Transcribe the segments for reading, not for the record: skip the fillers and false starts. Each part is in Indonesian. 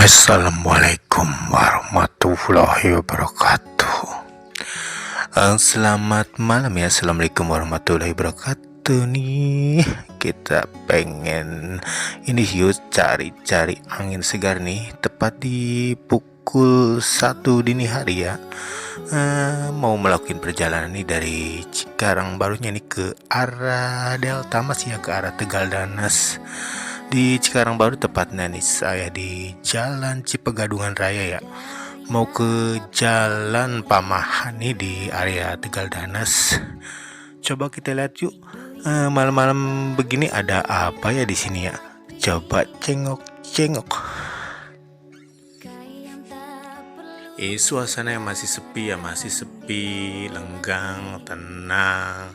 Assalamualaikum warahmatullahi wabarakatuh. Selamat malam ya. Assalamualaikum warahmatullahi wabarakatuh. Nih kita pengen ini yuk cari angin segar nih. Tepat di pukul 1 dini hari ya. Mau melakukan perjalanan nih dari Cikarang Barunya nih ke arah Delta Mas ya, ke arah Tegal Danas. Di Cikarang Baru tepatnya nih, saya di Jalan Cipegadungan Raya ya. Mau ke Jalan Pamahan nih di area Tegal Danas. Coba kita lihat yuk. Malam-malam begini ada apa ya di sini ya? Coba cengok. Suasana yang masih sepi ya, lenggang, tenang.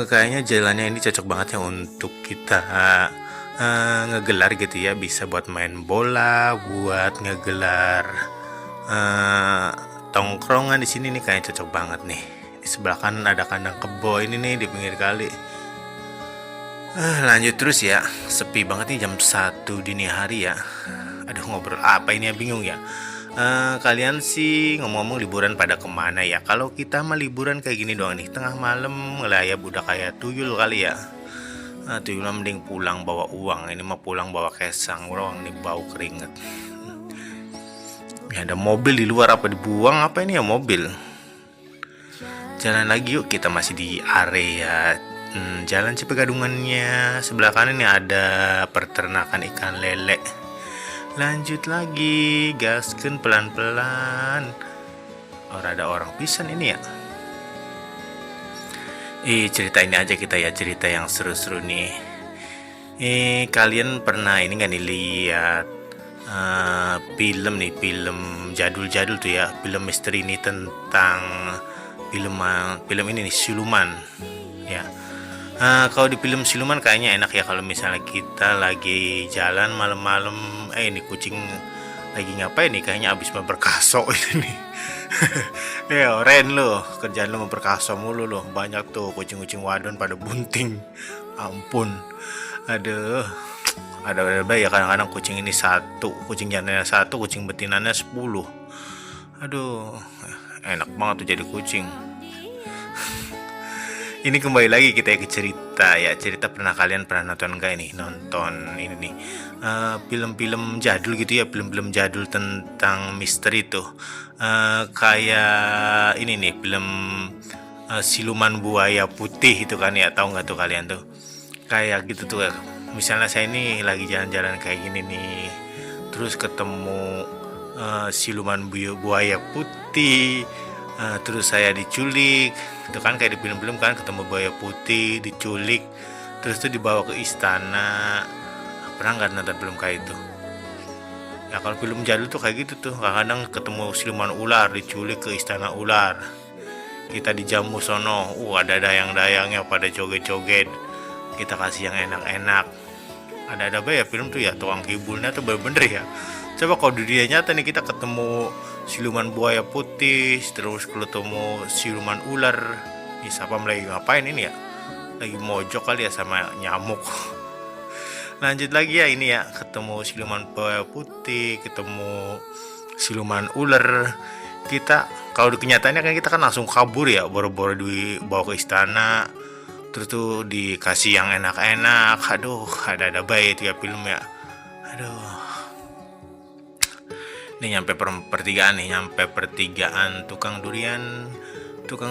Kayaknya jalannya ini cocok banget ya untuk kita ngegelar gitu ya, bisa buat main bola, buat ngegelar tongkrongan di sini nih, kayaknya cocok banget nih. Di sebelah kanan ada kandang kebo ini nih di pinggir kali. Lanjut terus ya, sepi banget nih jam 1 dini hari ya. Aduh, ngobrol apa ini ya, bingung ya. Kalian sih ngomong-ngomong liburan pada kemana ya? Kalau kita mah liburan kayak gini doang nih, tengah malam ngelayap udah kayak tuyul kali ya. Tuyul mending pulang bawa uang, ini mah pulang bawa kesang doang nih, bau keringet. Ya, ada mobil di luar, apa dibuang apa ini ya mobil. Jalan lagi yuk, kita masih di area Jalan Cipegadungannya. Sebelah kanan ini ada peternakan ikan lele. Lanjut lagi, gasken pelan-pelan. Ada orang pisan ini ya. Cerita ini aja kita ya, cerita yang seru-seru nih. Kalian pernah ini nggak nih lihat film jadul-jadul tuh ya, film misteri ini tentang film ini nih, siluman ya. Kalau di film siluman kayaknya enak ya kalau misalnya kita lagi jalan malam-malam, ini kucing lagi ngapain nih, kayaknya abis memperkaso ini nih. Ya Ren lo, kerjaan lo memperkaso mulu lo, banyak tuh kucing-kucing wadon pada bunting. Ampun, aduh, ada ya kadang-kadang kucing ini satu, kucing jantannya satu, kucing betinannya 10. Aduh, enak banget tuh jadi kucing. Ini kembali lagi kita ke cerita ya. Cerita kalian pernah nonton gak ini? Nonton ini nih, film-film jadul gitu ya, film-film jadul tentang misteri tuh. Kayak ini nih, film Siluman Buaya Putih itu kan ya, tahu nggak tuh kalian tuh? Kayak gitu tuh. Misalnya saya ini lagi jalan-jalan kayak gini nih, terus ketemu siluman buaya putih. Terus saya diculik, itu kan kayak di film-film kan, ketemu buaya putih, diculik, terus tuh dibawa ke istana. Pernah nggak nonton film kayak itu? Ya kalau film jadul tuh kayak gitu tuh, kadang ketemu siluman ular, diculik ke istana ular. Kita dijamu sono, ada dayang-dayangnya pada joget-joget. Kita kasih yang enak-enak. Ada ya film tuh ya, tukang hiburnya tuh bener-bener ya. Coba kalau di dunia nyata nih, kita ketemu siluman buaya putih, terus ketemu siluman ular, siapa lagi ngapain ini ya? Lagi mojok kali ya sama nyamuk. Lanjut lagi ya, ini ya, ketemu siluman buaya putih, ketemu siluman ular. Kita kalau di kenyataannya kan kita kan langsung kabur ya, boro-boro dibawa ke istana, terus tuh dikasih yang enak-enak. Aduh, ada baik ya film ya. Aduh, ini nyampe pertigaan tukang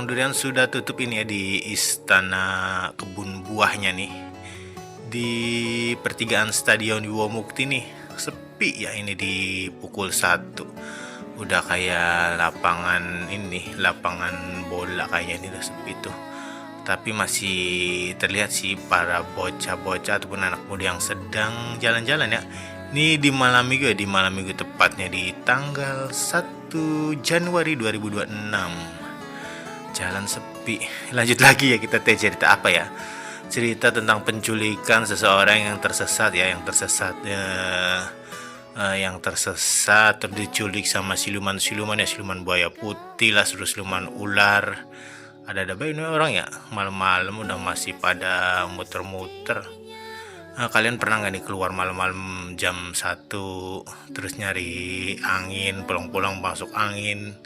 durian sudah tutup ini ya, di istana kebun buahnya nih, di pertigaan Stadion Wiwamukti nih. Sepi ya ini di pukul 1, udah kayak lapangan bola kayaknya ini udah sepi tuh. Tapi masih terlihat sih para bocah-bocah ataupun anak muda yang sedang jalan-jalan ya. Ini di malam minggu tepatnya di tanggal 1 Januari 2026. Jalan sepi. Lanjut lagi ya, kita cerita apa ya? Cerita tentang penculikan seseorang yang tersesat ya, yang tersesat terus diculik sama siluman ya, siluman buaya putih lah, terus siluman ular. Ada baik ini orang ya, malam-malam udah masih pada muter-muter. Kalian pernah nggak nih keluar malam-malam jam 1 terus nyari angin, pulang-pulang masuk angin.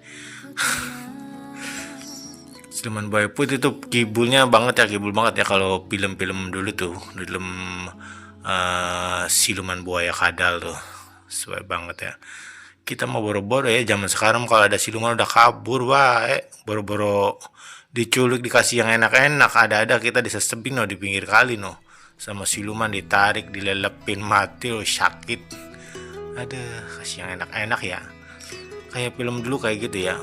Siluman buaya putih itu kibulnya banget ya, kibul banget ya kalau film-film dulu tuh, film siluman buaya kadal tuh. Sesuai banget ya. Kita mau boro-boro ya zaman sekarang kalau ada siluman udah kabur wae, boro-boro diculik dikasih yang enak-enak, ada-ada kita disesepin no di pinggir kali no sama siluman, ditarik dilelepin mati lo sakit. Ada kasih yang enak-enak ya, kayak film dulu kayak gitu ya.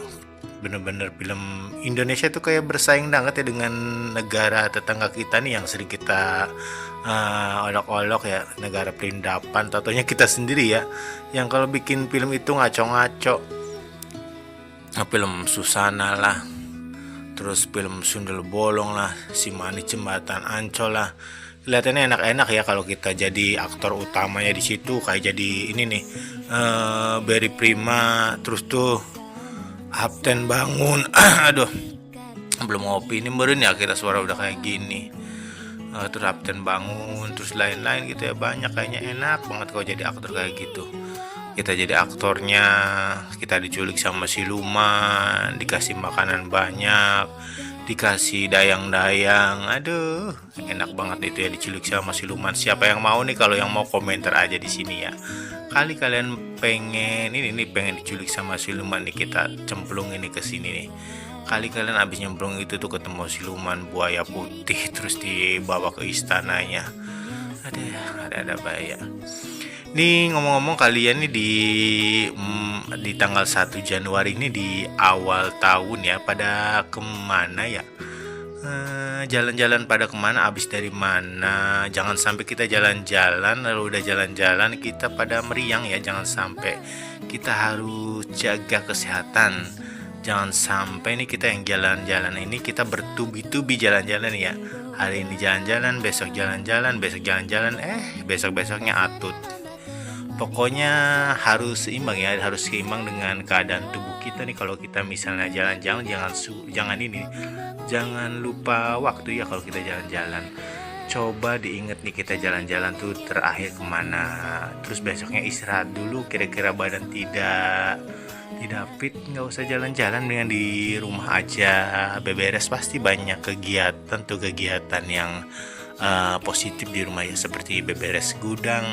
Bener-bener film Indonesia tuh kayak bersaing banget ya dengan negara tetangga kita nih yang sering kita olok-olok ya, negara perindapan. Tentunya kita sendiri ya yang kalau bikin film itu ngaco-ngaco. Film Susana lah, terus film Sundel Bolong lah, Si Manis Jembatan Ancol lah. Kelihatannya enak-enak ya kalau kita jadi aktor utamanya di situ, kayak jadi ini nih, Barry Prima, terus tuh Kapten Bangun. Aduh, belum ngopi ini meren ya kita suara udah kayak gini. Terus Kapten Bangun, terus lain-lain gitu ya, banyak kayaknya enak banget kalau jadi aktor kayak gitu. Kita jadi aktornya, kita diculik sama siluman, dikasih makanan banyak, dikasih dayang-dayang. Aduh, enak banget itu ya diculik sama siluman. Siapa yang mau nih? Kalau yang mau komentar aja di sini ya. Kali kalian pengen ini nih, pengen diculik sama siluman nih, kita cemplung ini ke sini nih. Kali kalian abis nyemplung itu tuh ketemu siluman buaya putih terus dibawa ke istananya. Ada bahaya. Nih ngomong-ngomong, kalian nih di tanggal 1 Januari ini di awal tahun ya, pada kemana ya? Jalan-jalan pada kemana? Abis dari mana? Jangan sampai kita jalan-jalan lalu udah jalan-jalan kita pada meriang ya. Jangan sampai, kita harus jaga kesehatan. Jangan sampai nih kita yang jalan-jalan ini kita bertubi-tubi jalan-jalan ya. Hari ini jalan-jalan, besok jalan-jalan, besok jalan-jalan, besok-besoknya atut. Pokoknya harus seimbang ya, harus seimbang dengan keadaan tubuh kita nih. Kalau kita misalnya jalan-jalan, jangan lupa waktu ya kalau kita jalan-jalan. Coba diinget nih kita jalan-jalan tuh terakhir kemana, terus besoknya istirahat dulu. Kira-kira badan tidak fit, nggak usah jalan-jalan, dengan di rumah aja beberes. Pasti banyak kegiatan yang positif di rumah ya, seperti beberes gudang,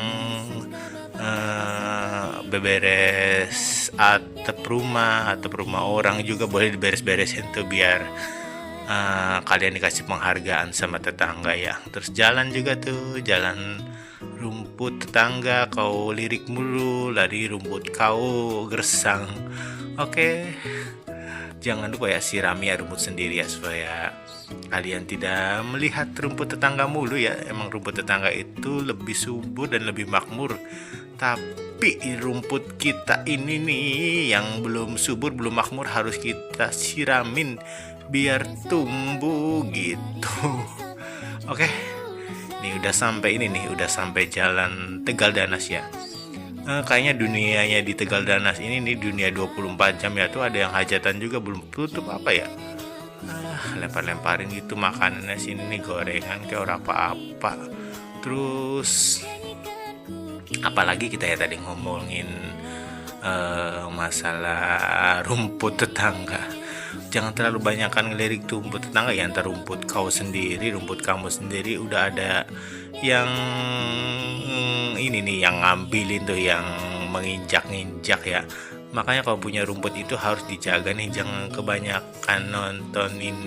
beberes atap rumah orang juga boleh diberes-beresin tuh biar kalian dikasih penghargaan sama tetangga ya. Terus jalan juga tuh, jalan rumput tetangga kau lirik mulu, lari rumput kau gersang. Oke, jangan lupa ya sirami ya rumput sendiri ya, supaya kalian tidak melihat rumput tetangga mulu ya. Emang rumput tetangga itu lebih subur dan lebih makmur, tapi rumput kita ini nih yang belum subur, belum makmur, harus kita siramin biar tumbuh gitu. Oke, ini udah sampai jalan Tegal Danas ya. Kayaknya dunianya di Tegal Danas ini nih dunia 24 jam ya. Tuh ada yang hajatan juga belum tutup apa ya. Lempar-lemparin gitu makanannya sini nih, gorengan kayak orang apa-apa. Terus apalagi kita ya tadi ngomongin masalah rumput tetangga. Jangan terlalu banyak kan ngelirik tuh rumput tetangga ya, antar rumput kau sendiri, rumput kamu sendiri. Udah ada yang ini nih yang ngambilin tuh, yang menginjak-injak ya. Makanya kalau punya rumput itu harus dijaga nih, jangan kebanyakan nontonin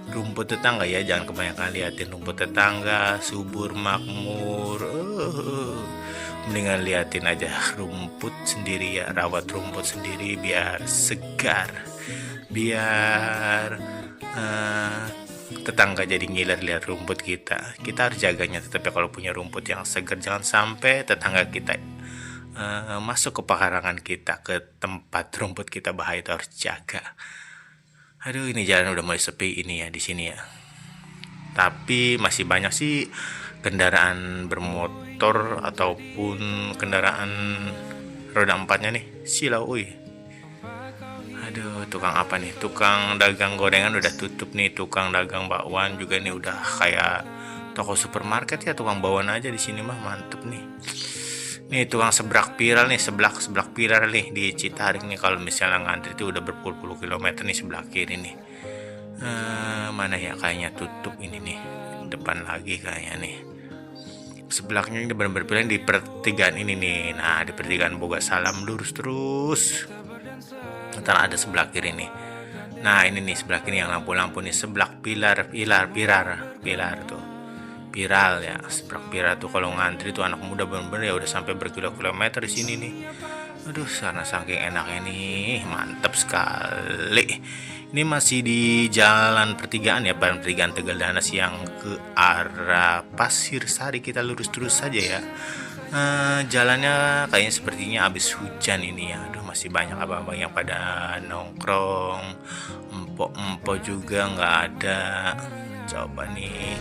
rumput tetangga ya, jangan kebanyakan liatin rumput tetangga subur makmur. Mendingan liatin aja rumput sendiri ya, rawat rumput sendiri biar segar, biar tetangga jadi ngiler lihat rumput kita. Kita harus jaganya tetap ya kalau punya rumput yang segar. Jangan sampai tetangga kita masuk ke pekarangan kita, ke tempat rumput kita, bahaya, itu harus jaga. Aduh, ini jalan udah mulai sepi ini ya di sini ya. Tapi masih banyak sih kendaraan bermotor ataupun kendaraan roda 4-nya nih. Silau, Aduh, tukang apa nih? Tukang dagang gorengan udah tutup nih, tukang dagang bakwan juga nih udah kayak toko supermarket ya, tukang bawaan aja di sini mah mantep nih. Nih tukang seblak viral nih, seblak viral nih di Citarik nih. Kalau misalnya ngantri itu udah berpuluh-puluh kilometer nih sebelah kiri nih. Mana ya, kayaknya tutup ini nih, depan lagi kayaknya nih. Sebelaknya ini benar-benar pilihan di pertigaan ini nih. Nah di pertigaan Boga Salam lurus terus. Ntar ada sebelah kiri nih. Nah ini nih sebelah kiri yang lampu-lampu nih, seblak pilar tuh. Viral ya, seblak viral tuh kalau ngantri tuh anak muda bener-bener ya udah sampai berkilo-kilometer di sini nih. Aduh, karena saking enaknya nih, mantap sekali. Ini masih di jalan pertigaan ya, pertigaan Tegal Danas yang ke arah Pasir Sari. Kita lurus terus saja ya. Jalannya kayaknya sepertinya habis hujan ini ya. Aduh, masih banyak abang-abang yang pada nongkrong. Empok-empok juga nggak ada. Coba nih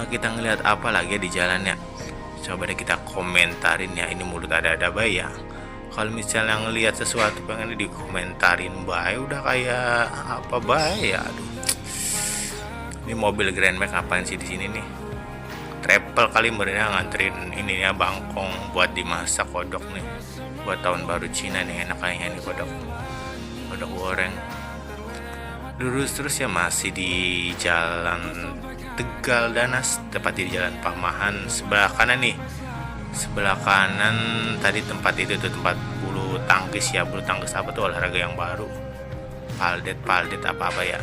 kita ngelihat apa lagi di jalannya. Coba deh kita komentarin ya. Ini mulut ada bayi ya. Kalau misalnya ngelihat sesuatu pengen dikomentarin bayi, udah kayak apa bayi ya. Aduh, ini mobil Grand Max ngapain sih di sini nih? Travel kali mereka nganterin ini ya, bangkong buat dimasak kodok nih, buat tahun baru Cina nih. Enak kayaknya nih kodok goreng. Lurus terus ya, masih di jalan Tegal Danas, tepat di jalan Pamahan. Sebelah kanan nih, sebelah kanan tadi tempat itu tuh tempat bulu tangkis ya. Bulu tangkis apa tuh, olahraga yang baru, paldet apa ya.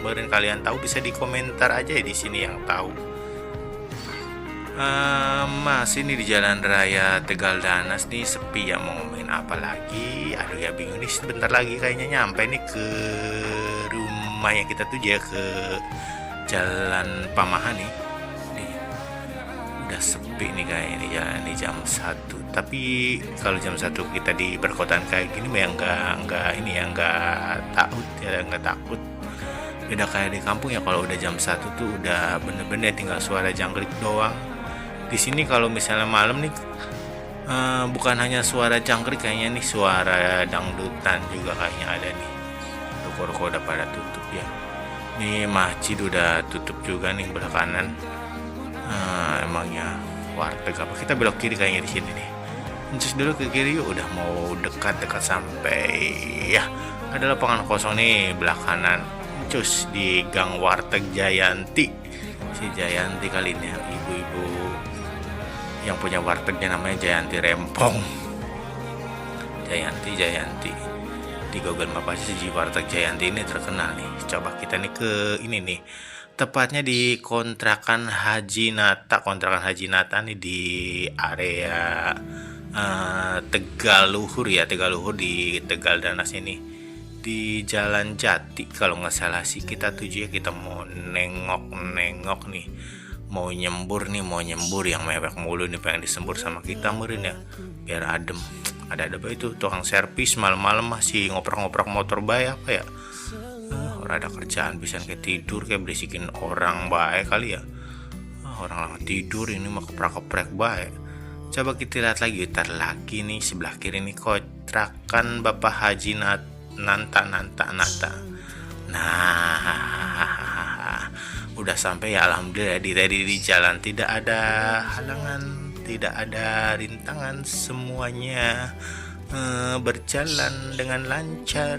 Mungkin kalian tahu bisa di komentar aja ya di sini yang tahu. Masih nih di jalan raya Tegal Danas nih, sepi ya, mau ngomongin apa lagi. Aduh ya bingung nih, sebentar lagi kayaknya nyampe nih ke rumah yang kita tuju ya, ke Jalan Pamahan nih. Udah sepi nih kayaknya nih jalan di jam 1. Tapi kalau jam 1 kita di perkotaan kayak gini ya enggak ini ya, enggak takut. Beda kayak di kampung ya, kalau udah jam 1 tuh udah bener-bener tinggal suara jangkrik doang. Di sini kalau misalnya malam nih bukan hanya suara jangkrik, kayaknya nih suara dangdutan juga kayaknya ada nih. Toko-toko udah pada tutup ya. Nih masjid udah tutup juga nih belah kanan. Emangnya warteg apa? Kita belok kiri kayaknya di sini nih. Terus dulu ke kiri yuk, udah mau dekat sampai ya. Ada lapangan kosong nih belah kanan. Cus di gang warteg Jayanti. Si Jayanti kali ini ibu-ibu yang punya wartegnya namanya Jayanti Rempong. Jayanti di Google Map aja si warteg Jayanti ini terkenal nih. Coba kita nih ke ini nih, tepatnya di kontrakan Haji Nata nih di area Tegal Luhur di Tegal Danas ini, di Jalan Jati kalau nggak salah sih. Kita tuju ya, kita mau nengok nih, mau nyembur yang mewek mulu nih, pengen disembur sama kita meureun ya biar adem. Ada itu tukang servis malam-malam masih ngoprak-ngoprak motor bae apa ya. Orang ada kerjaan bisa kayak tidur, kayak berisikin orang bae kali ya. Orang tidur ini mah keprak-keprek bae. Coba kita lihat lagi, lagi nih sebelah kiri nih kontrakan Bapak Haji Nanta. Nah, udah sampai ya, alhamdulillah. Di jalan tidak ada halangan, tidak ada rintangan, semuanya berjalan dengan lancar.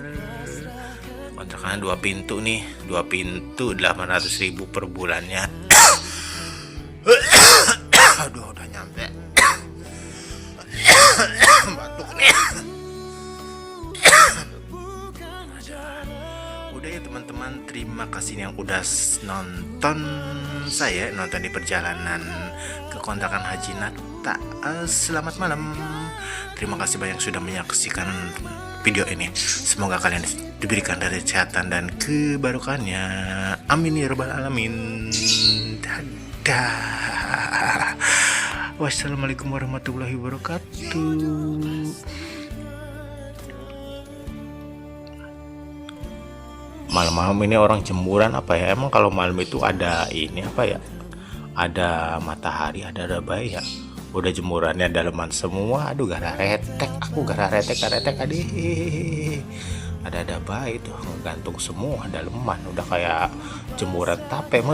Kontrakan 2 pintu nih, 800.000 per bulannya. Aduh, udah nyampe. Batuk nih. Udah ya teman-teman, terima kasih yang udah nonton di perjalanan ke kontrakan Haji Nata. Selamat malam. Terima kasih banyak sudah menyaksikan video ini. Semoga kalian diberikan dari kesehatan dan kebarokannya. Amin ya rabbal alamin. Dadah. Wassalamualaikum warahmatullahi wabarakatuh. Malam-malam ini orang jemuran apa ya? Emang kalau malam itu ada ini apa ya? Ada matahari, ada bayi ya. Udah jemurannya daleman semua. Aduh, gara retek. Aku gara retek adih. Ada bayi tuh gantung semua daleman. Udah kayak jemuran tape meureun.